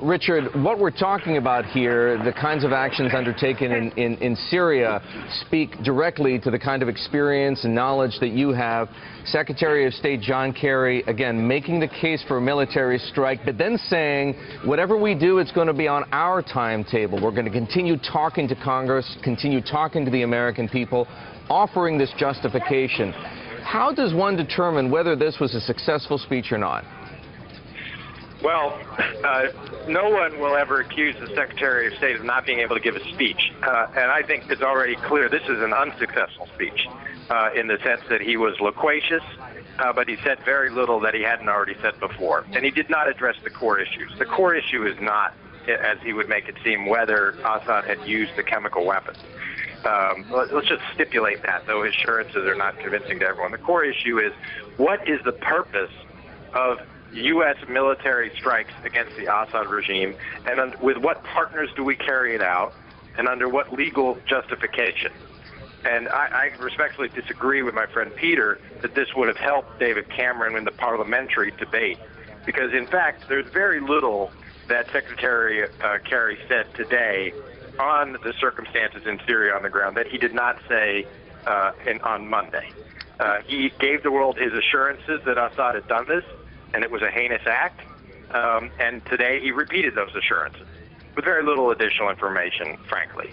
Richard, what we're talking about here, the kinds of actions undertaken in Syria, speak directly to the kind of experience and knowledge that you have. Secretary of State John Kerry, again, making the case for a military strike, but then saying, whatever we do, it's going to be on our timetable. We're going to continue talking to Congress, continue talking to the American people, offering this justification. How does one determine whether this was a successful speech or not? Well, no one will ever accuse the Secretary of State of not being able to give a speech. And I think it's already clear this is an unsuccessful speech in the sense that he was loquacious, but he said very little that he hadn't already said before. And he did not address the core issues. The core issue is not, as he would make it seem, whether Assad had used the chemical weapons. Let's just stipulate that, though assurances are not convincing to everyone. The core issue is, what is the purpose of U.S. military strikes against the Assad regime, and with what partners do we carry it out, and under what legal justification? And I respectfully disagree with my friend Peter that this would have helped David Cameron in the parliamentary debate, because in fact there's very little that Secretary Kerry said today on the circumstances in Syria on the ground that he did not say on Monday. He gave the world his assurances that Assad had done this, and it was a heinous act, and today he repeated those assurances with very little additional information, frankly.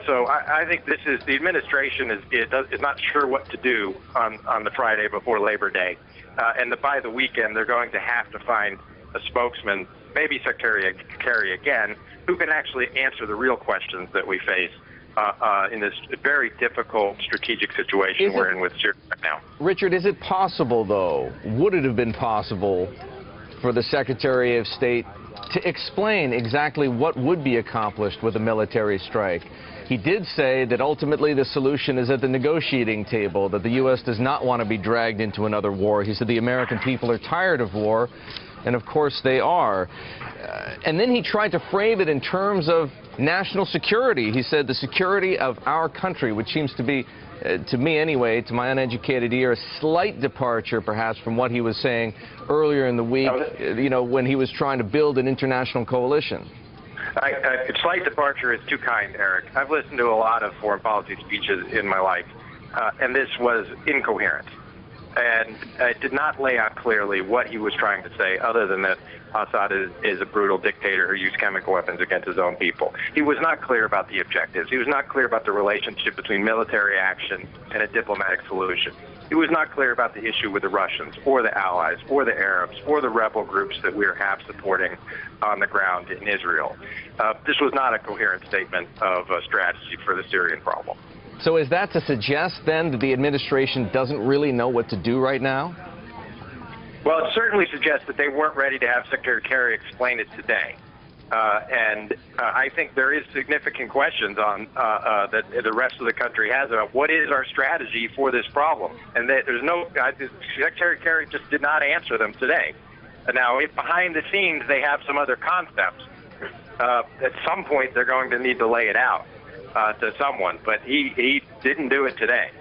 So I think this is, the administration is not sure what to do on the Friday before Labor Day, and by the weekend they're going to have to find a spokesman, maybe Secretary Kerry again, who can actually answer the real questions that we face in this very difficult strategic situation we're in with Syria right now. Richard, is it possible, though, would it have been possible for the Secretary of State to explain exactly what would be accomplished with a military strike? He did say that ultimately the solution is at the negotiating table, that the U.S. does not want to be dragged into another war. He said the American people are tired of war, and of course they are. And then he tried to frame it in terms of national security. He said the security of our country, which seems to be, to me anyway, to my uneducated ear, a slight departure perhaps from what he was saying earlier in the week, you know, when he was trying to build an international coalition. A slight departure is too kind, Eric. I've listened to a lot of foreign policy speeches in my life, and this was incoherent. And it did not lay out clearly what he was trying to say, other than that Assad is a brutal dictator who used chemical weapons against his own people. He was not clear about the objectives. He was not clear about the relationship between military action and a diplomatic solution. He was not clear about the issue with the Russians or the allies or the Arabs or the rebel groups that we are half supporting on the ground in Israel. This was not a coherent statement of a strategy for the Syrian problem. So is that to suggest, then, that the administration doesn't really know what to do right now? Well, it certainly suggests that they weren't ready to have Secretary Kerry explain it today. And I think there is significant questions on that the rest of the country has about what is our strategy for this problem. And there's no, Secretary Kerry just did not answer them today. Now, if behind the scenes they have some other concepts, at some point they're going to need to lay it out to someone, but he didn't do it today.